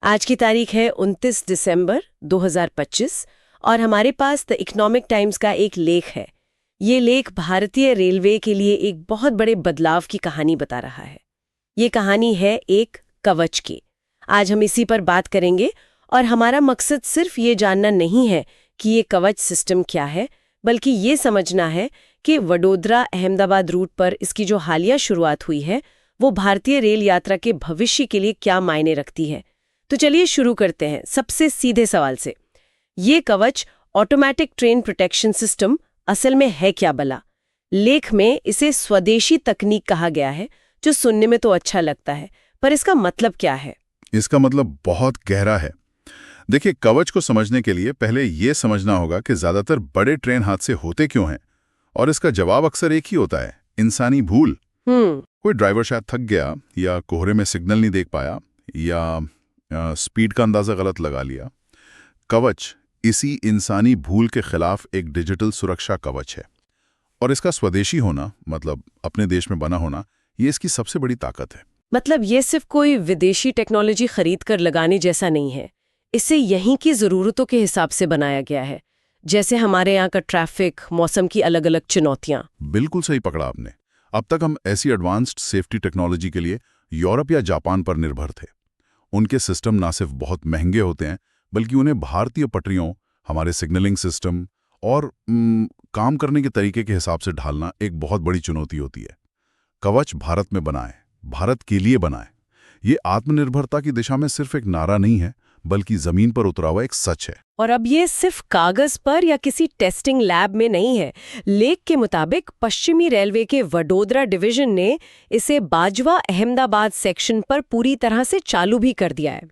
आज की तारीख है 29 दिसंबर 2025 और हमारे पास द इकोनॉमिक टाइम्स का एक लेख है। ये लेख भारतीय रेलवे के लिए एक बहुत बड़े बदलाव की कहानी बता रहा है। ये कहानी है एक कवच की। आज हम इसी पर बात करेंगे और हमारा मकसद सिर्फ ये जानना नहीं है कि ये कवच सिस्टम क्या है, बल्कि ये समझना है कि वडोदरा अहमदाबाद रूट पर इसकी जो हालिया शुरुआत हुई है वो भारतीय रेल यात्रा के भविष्य के लिए क्या मायने रखती है। तो चलिए शुरू करते हैं सबसे सीधे सवाल से। ये कवच ऑटोमेटिक ट्रेन प्रोटेक्शन सिस्टम असल में है क्या भला? लेख में इसे स्वदेशी तकनीक कहा गया है, जो सुनने में तो अच्छा लगता है, पर इसका मतलब क्या है? इसका मतलब बहुत गहरा है। देखिए, कवच को समझने के लिए पहले ये समझना होगा कि ज्यादातर बड़े ट्रेन हादसे होते क्यों हैं, और इसका जवाब अक्सर एक ही होता है, इंसानी भूल। कोई ड्राइवर शायद थक गया, या कोहरे में सिग्नल नहीं देख पाया, या स्पीड का अंदाजा गलत लगा लिया। कवच इसी इंसानी भूल के खिलाफ एक डिजिटल सुरक्षा कवच है, और इसका स्वदेशी होना, मतलब अपने देश में बना होना, ये इसकी सबसे बड़ी ताकत है। मतलब ये सिर्फ कोई विदेशी टेक्नोलॉजी खरीद कर लगाने जैसा नहीं है, इसे यहीं की जरूरतों के हिसाब से बनाया गया है, जैसे हमारे यहाँ का ट्रैफिक, मौसम की अलग अलग चुनौतियां। बिल्कुल सही पकड़ा आपने। अब तक हम ऐसी एडवांस्ड सेफ्टी टेक्नोलॉजी के लिए यूरोप या जापान पर निर्भर थे। उनके सिस्टम ना सिर्फ बहुत महंगे होते हैं, बल्कि उन्हें भारतीय पटरियों, हमारे सिग्नलिंग सिस्टम और काम करने के तरीके के हिसाब से ढालना एक बहुत बड़ी चुनौती होती है। कवच भारत में बना है, भारत के लिए बना है। ये आत्मनिर्भरता की दिशा में सिर्फ एक नारा नहीं है, बल्कि जमीन पर उतरा हुआ एक सच है। और अब ये सिर्फ कागज पर या किसी टेस्टिंग लैब में नहीं है। लेख के मुताबिक पश्चिमी रेलवे के वडोदरा डिवीजन ने इसे बाजवा अहमदाबाद सेक्शन पर पूरी तरह से चालू भी कर दिया है।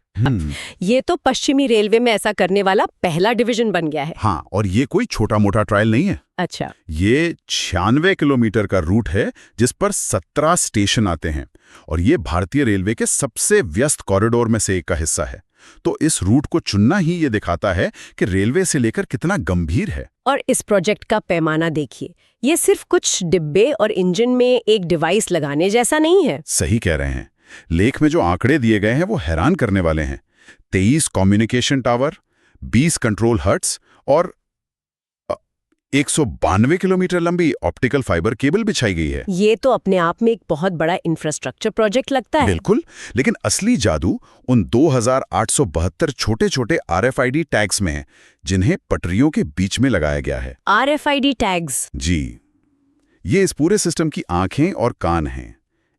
ये तो पश्चिमी रेलवे में ऐसा करने वाला पहला डिवीजन बन गया है। हाँ, और ये कोई छोटा मोटा ट्रायल नहीं है। अच्छा, ये 96 किलोमीटर का रूट है, जिस पर 17 स्टेशन आते हैं, और ये भारतीय रेलवे के सबसे व्यस्त कॉरिडोर में से एक का हिस्सा है। तो इस रूट को चुनना ही ये दिखाता है कि रेलवे से लेकर कितना गंभीर है। और इस प्रोजेक्ट का पैमाना देखिए, ये सिर्फ कुछ डिब्बे और इंजन में एक डिवाइस लगाने जैसा नहीं है। सही कह रहे हैं। लेख में जो आंकड़े दिए गए हैं वो हैरान करने वाले हैं। 23 कम्युनिकेशन टावर, 20 कंट्रोल हट्स और 192 किलोमीटर लंबी ऑप्टिकल फाइबर केबल बिछाई गई है। ये तो अपने आप में एक बहुत बड़ा इंफ्रास्ट्रक्चर प्रोजेक्ट लगता है। बिल्कुल, लेकिन असली जादू उन 2872 छोटे-छोटे RFID टैग्स में है, जिन्हें पटरियों के बीच में लगाया गया है। RFID tags? जी, ये इस पूरे सिस्टम की आंखें और कान हैं।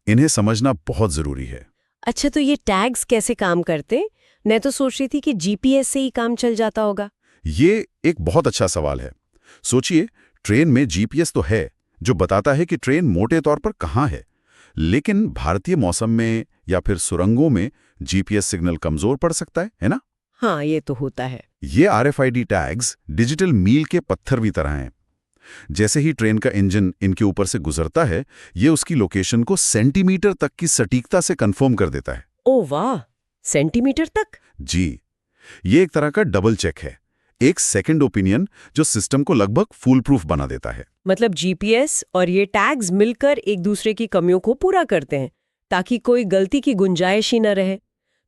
इन्हें समझना बहुत जरूरी है। अच्छा, तो ये टैग्स कैसे काम करते? मैं तो सोच रही थी कि GPS से ही काम चल जाता होगा। ये एक बहुत अच्छा सवाल है। सोचिए, ट्रेन में GPS तो है, जो बताता है कि ट्रेन मोटे तौर पर कहाँ है, लेकिन भारतीय मौसम में या फिर सुरंगों में GPS सिग्नल कमजोर पड़ सकता है ना? हाँ, ये तो होता है। ये RFID टैग्स डिजिटल मील के पत्थर की तरह हैं। जैसे ही ट्रेन का इंजन इनके ऊपर से गुजरता है, ये उसकी लोकेशन को सेंटीमीटर तक की सटीकता से कंफर्म कर देता है। ओह वाह, सेंटीमीटर तक? जी, ये एक तरह का डबल चेक है, एक सेकंड ओपिनियन जो सिस्टम को लगभग फुल प्रूफ बना देता है। मतलब GPS और ये टैग्स मिलकर एक दूसरे की कमियों को पूरा करते हैं, ताकि कोई गलती की गुंजाइश ही न रहे।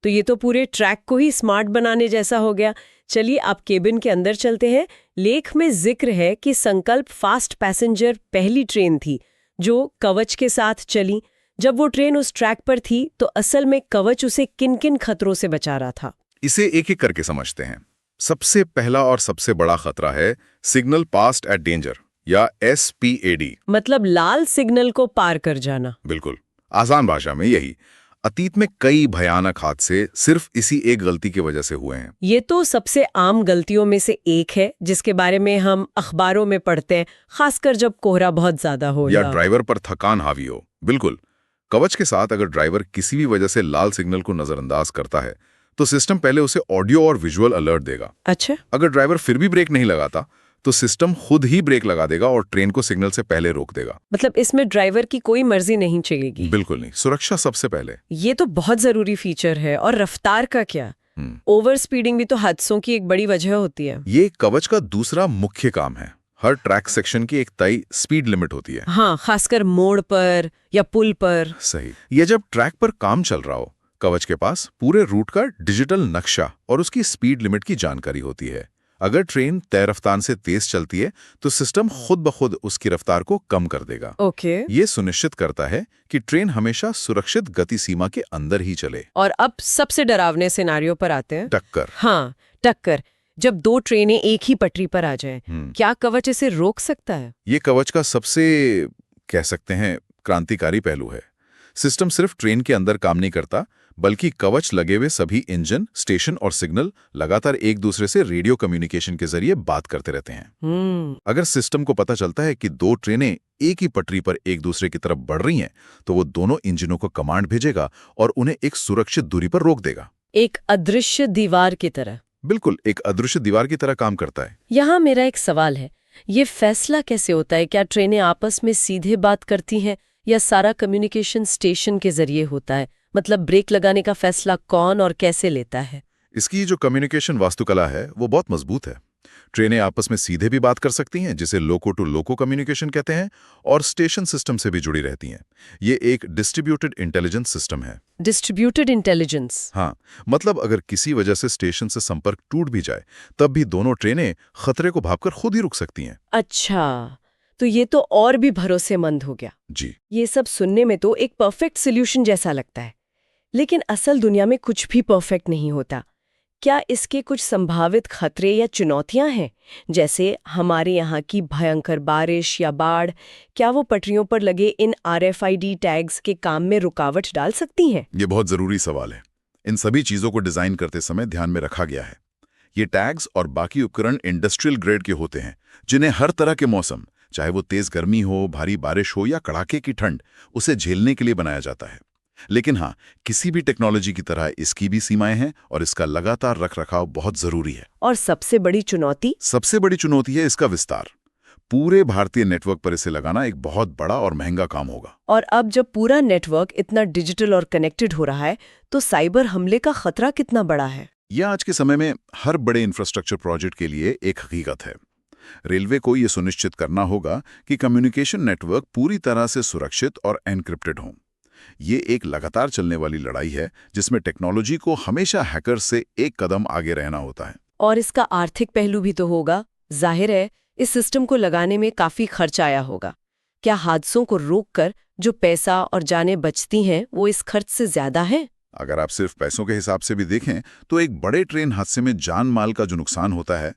तो ये तो पूरे ट्रैक को ही स्मार्ट बनाने जैसा हो गया। चलिए आप केबिन के अंदर चलते हैं। लेख में जिक्र है कि संकल्प फास्ट पैसेंजर पहली ट्रेन थी जो कवच के साथ चली। जब वो ट्रेन उस ट्रैक पर थी तो असल में कवच उसे किन किन खतरों से बचा रहा था? इसे एक एक करके समझते हैं। सबसे पहला और सबसे बड़ा खतरा है सिग्नल पास्ट एट डेंजर, या SPAD। मतलब लाल सिग्नल को पार कर जाना। बिल्कुल, आसान भाषा में यही। अतीत में कई भयानक हादसे सिर्फ इसी एक गलती की वजह से हुए हैं। ये तो सबसे आम गलतियों में से एक है, जिसके बारे में हम अखबारों में पढ़ते हैं, खासकर जब कोहरा बहुत ज्यादा हो या ड्राइवर पर थकान हावी हो। बिल्कुल, कवच के साथ अगर ड्राइवर किसी भी वजह से लाल सिग्नल को नजरअंदाज करता है, तो सिस्टम पहले उसे ऑडियो और विजुअल अलर्ट देगा। अच्छा, अगर ड्राइवर फिर भी ब्रेक नहीं लगाता, तो सिस्टम खुद ही ब्रेक लगा देगा और ट्रेन को सिग्नल से पहले रोक देगा। मतलब इसमें ड्राइवर की कोई मर्जी नहीं चलेगी? बिल्कुल नहीं, सुरक्षा सबसे पहले। ये तो बहुत जरूरी फीचर है। और रफ्तार का क्या? ओवर स्पीडिंग भी तो हादसों की एक बड़ी वजह होती है। ये कवच का दूसरा मुख्य काम है। हर ट्रैक सेक्शन की एक तय स्पीड लिमिट होती है। हाँ, खासकर मोड़ पर या पुल पर। सही। ये जब ट्रैक पर काम चल रहा हो, कवच के पास पूरे रूट का डिजिटल नक्शा और उसकी स्पीड लिमिट की जानकारी होती है। अगर ट्रेन तय रफ्तार से तेज चलती है तो सिस्टम खुद ब खुद उसकी रफ्तार को कम कर देगा। ओके। ये सुनिश्चित करता है कि ट्रेन हमेशा सुरक्षित गति सीमा के अंदर ही चले। और अब सबसे डरावने सिनारियो पर आते हैं। टक्कर। हाँ, टक्कर। जब दो ट्रेनें एक ही पटरी पर आ जाएं, क्या कवच इसे रोक सकता है? ये कवच का सबसे कह सकते हैं क्रांतिकारी पहलू है। सिस्टम सिर्फ ट्रेन के अंदर काम नहीं करता, बल्कि कवच लगे हुए सभी इंजन, स्टेशन और सिग्नल लगातार एक दूसरे से रेडियो कम्युनिकेशन के जरिए बात करते रहते हैं। अगर सिस्टम को पता चलता है कि दो ट्रेनें एक ही पटरी पर एक दूसरे की तरफ बढ़ रही हैं, तो वो दोनों इंजनों को कमांड भेजेगा और उन्हें एक सुरक्षित दूरी पर रोक देगा। एक अदृश्य दीवार की तरह। बिल्कुल, एक अदृश्य दीवार की तरह काम करता है। यहाँ मेरा एक सवाल है, ये फैसला कैसे होता है? क्या ट्रेनें आपस में सीधे बात करती हैं या सारा कम्युनिकेशन स्टेशन के जरिए होता है? मतलब ब्रेक लगाने का फैसला कौन और कैसे लेता है? इसकी जो कम्युनिकेशन वास्तुकला है वो बहुत मजबूत है। ट्रेनें आपस में सीधे भी बात कर सकती हैं, जिसे लोको टू लोको कम्युनिकेशन कहते हैं, और स्टेशन सिस्टम से भी जुड़ी रहती हैं। ये एक डिस्ट्रीब्यूटेड इंटेलिजेंस सिस्टम है। Distributed intelligence? हाँ, मतलब अगर किसी वजह से स्टेशन से संपर्क टूट भी जाए, तब भी दोनों ट्रेनें खतरे को भांपकर खुद ही रुक सकती हैं। अच्छा, तो ये तो और भी भरोसेमंद हो गया। जी। ये सब सुनने में तो एक परफेक्ट सोल्यूशन जैसा लगता है, लेकिन असल दुनिया में कुछ भी परफेक्ट नहीं होता। क्या इसके कुछ संभावित खतरे या चुनौतियां हैं? जैसे हमारे यहाँ की भयंकर बारिश या बाढ़, क्या वो पटरियों पर लगे इन RFID टैग्स के काम में रुकावट डाल सकती हैं? ये बहुत जरूरी सवाल है। इन सभी चीजों को डिजाइन करते समय ध्यान में रखा गया है। ये टैग्स और बाकी उपकरण इंडस्ट्रियल ग्रेड के होते हैं, जिन्हें हर तरह के मौसम, चाहे वो तेज गर्मी हो, भारी बारिश हो या कड़ाके की ठंड, उसे झेलने के लिए बनाया जाता है। लेकिन हाँ, किसी भी टेक्नोलॉजी की तरह इसकी भी सीमाएं हैं और इसका लगातार रखरखाव बहुत जरूरी है। और सबसे बड़ी चुनौती? सबसे बड़ी चुनौती है इसका विस्तार। पूरे भारतीय नेटवर्क पर इसे लगाना एक बहुत बड़ा और महंगा काम होगा। और अब जब पूरा नेटवर्क इतना डिजिटल और कनेक्टेड हो रहा है, तो साइबर हमले का खतरा कितना बड़ा है? यह आज के समय में हर बड़े इंफ्रास्ट्रक्चर प्रोजेक्ट के लिए एक हकीकत है। रेलवे को यह सुनिश्चित करना होगा कि कम्युनिकेशन नेटवर्क पूरी तरह से सुरक्षित और एन्क्रिप्टेड हों। ये एक लगातार चलने वाली लड़ाई है, जिसमें टेक्नोलॉजी को हमेशा हैकर से एक कदम आगे रहना होता है। और इसका आर्थिक पहलू भी तो होगा। जाहिर है, इस सिस्टम को लगाने में काफी खर्च आया होगा। क्या हादसों को रोककर जो पैसा और जानें बचती हैं, वो इस खर्च से ज्यादा है? अगर आप सिर्फ पैसों के हिसाब से भी देखें, तो एक बड़े ट्रेन हादसे में जान माल का जो नुकसान होता है,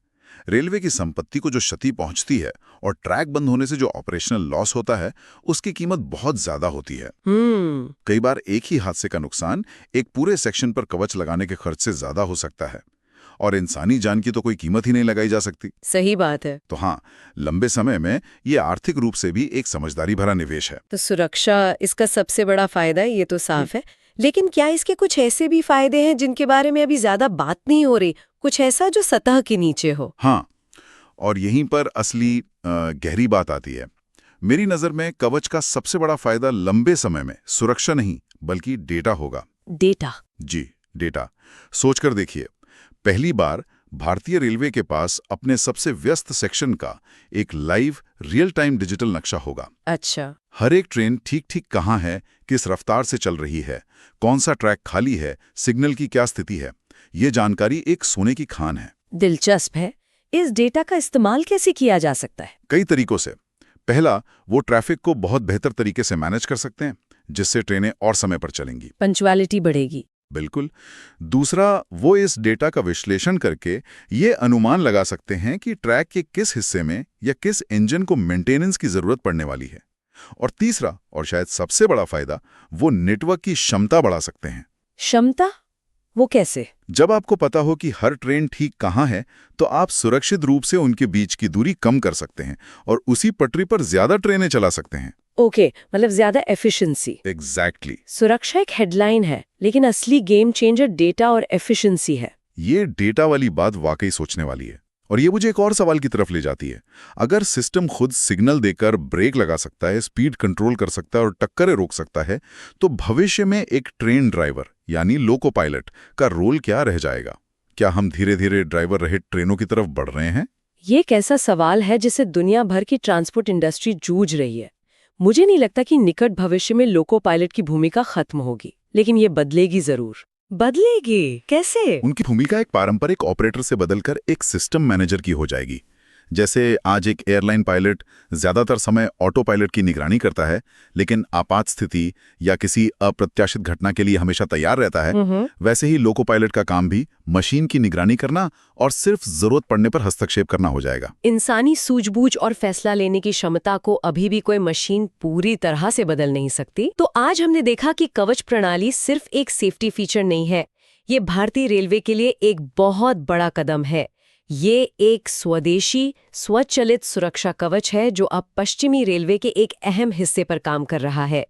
रेलवे की संपत्ति को जो क्षति पहुंचती है और ट्रैक बंद होने से जो ऑपरेशनल लॉस होता है, उसकी कीमत बहुत ज्यादा होती है। कई बार एक ही हादसे का नुकसान एक पूरे सेक्शन पर कवच लगाने के खर्च से ज्यादा हो सकता है, और इंसानी जान की तो कोई कीमत ही नहीं लगाई जा सकती। सही बात है। तो हाँ, लंबे समय में ये आर्थिक रूप से भी एक समझदारी भरा निवेश है। तो सुरक्षा इसका सबसे बड़ा फायदा है, ये तो साफ है। लेकिन क्या इसके कुछ ऐसे भी फायदे हैं जिनके बारे में अभी ज्यादा बात नहीं हो रही? कुछ ऐसा जो सतह के नीचे हो? हाँ, और यहीं पर असली गहरी बात आती है। मेरी नजर में कवच का सबसे बड़ा फायदा लंबे समय में सुरक्षा नहीं, बल्कि डेटा होगा। डेटा? जी, डेटा। सोचकर देखिए, पहली बार भारतीय रेलवे के पास अपने सबसे व्यस्त सेक्शन का एक लाइव रियल टाइम डिजिटल नक्शा होगा। अच्छा। हर एक ट्रेन ठीक ठीक कहाँ है, किस रफ्तार से चल रही है, कौन सा ट्रैक खाली है, सिग्नल की क्या स्थिति है, ये जानकारी एक सोने की खान है। दिलचस्प है। इस डेटा का इस्तेमाल कैसे किया जा सकता है? कई तरीकों से। पहला, वो ट्रैफिक को बहुत बेहतर तरीके से मैनेज कर सकते हैं, जिससे ट्रेनें और समय पर चलेंगी, पंक्चुअलिटी बढ़ेगी। बिल्कुल। दूसरा, वो इस डेटा का विश्लेषण करके ये अनुमान लगा सकते हैं कि ट्रैक के किस हिस्से में या किस इंजन को मेंटेनेंस की जरूरत पड़ने वाली है। और तीसरा, और शायद सबसे बड़ा फायदा, वो नेटवर्क की क्षमता बढ़ा सकते हैं। क्षमता? वो कैसे? जब आपको पता हो कि हर ट्रेन ठीक कहाँ है, तो आप सुरक्षित रूप से उनके बीच की दूरी कम कर सकते हैं और उसी पटरी पर ज्यादा ट्रेनें चला सकते हैं। ओके, मतलब ज्यादा एफिशिएंसी। एग्जैक्टली। सुरक्षा एक हेडलाइन है, लेकिन असली गेम चेंजर डेटा और एफिशिएंसी है। ये डेटा वाली बात वाकई सोचने वाली है, और ये मुझे एक और सवाल की तरफ ले जाती है। अगर सिस्टम खुद सिग्नल देकर ब्रेक लगा सकता है, स्पीड कंट्रोल कर सकता है और टक्करें रोक सकता है, तो भविष्य में एक ट्रेन ड्राइवर यानी लोको पायलट का रोल क्या रह जाएगा? क्या हम धीरे धीरे ड्राइवर रहित ट्रेनों की तरफ बढ़ रहे हैं? ये कैसा सवाल है जिसे दुनिया भर की ट्रांसपोर्ट इंडस्ट्री जूझ रही है। मुझे नहीं लगता कि निकट भविष्य में लोको पायलट की भूमिका खत्म होगी, लेकिन ये बदलेगी जरूर। बदलेगी कैसे? उनकी भूमिका एक पारंपरिक ऑपरेटर से बदलकर एक सिस्टम मैनेजर की हो जाएगी। जैसे आज एक एयरलाइन पायलट ज्यादातर समय ऑटो पायलट की निगरानी करता है, लेकिन आपात स्थिति या किसी अप्रत्याशित घटना के लिए हमेशा तैयार रहता है, वैसे ही लोको पायलट का काम भी मशीन की निगरानी करना और सिर्फ जरूरत पड़ने पर हस्तक्षेप करना हो जाएगा। इंसानी सूझबूझ और फैसला लेने की क्षमता को अभी भी कोई मशीन पूरी तरह से बदल नहीं सकती। तो आज हमने देखा कि कवच प्रणाली सिर्फ एक सेफ्टी फीचर नहीं है, ये भारतीय रेलवे के लिए एक बहुत बड़ा कदम है। ये एक स्वदेशी स्वचालित सुरक्षा कवच है जो अब पश्चिमी रेलवे के एक अहम हिस्से पर काम कर रहा है।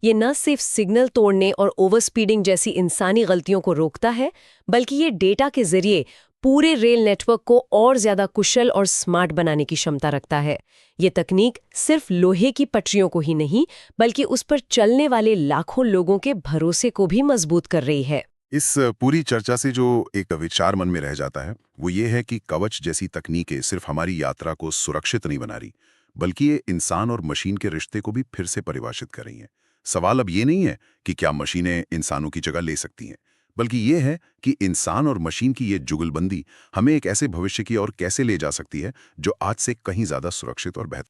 ये न सिर्फ सिग्नल तोड़ने और ओवरस्पीडिंग जैसी इंसानी गलतियों को रोकता है, बल्कि ये डेटा के जरिए पूरे रेल नेटवर्क को और ज्यादा कुशल और स्मार्ट बनाने की क्षमता रखता है। ये तकनीक सिर्फ लोहे की पटरियों को ही नहीं, बल्कि उस पर चलने वाले लाखों लोगों के भरोसे को भी मजबूत कर रही है। इस पूरी चर्चा से जो एक विचार मन में रह जाता है वो ये है कि कवच जैसी तकनीकें सिर्फ हमारी यात्रा को सुरक्षित नहीं बना रही, बल्कि ये इंसान और मशीन के रिश्ते को भी फिर से परिभाषित कर रही हैं। सवाल अब ये नहीं है कि क्या मशीनें इंसानों की जगह ले सकती हैं, बल्कि ये है कि इंसान और मशीन की ये जुगलबंदी हमें एक ऐसे भविष्य की ओर कैसे ले जा सकती है जो आज से कहीं ज्यादा सुरक्षित और बेहतर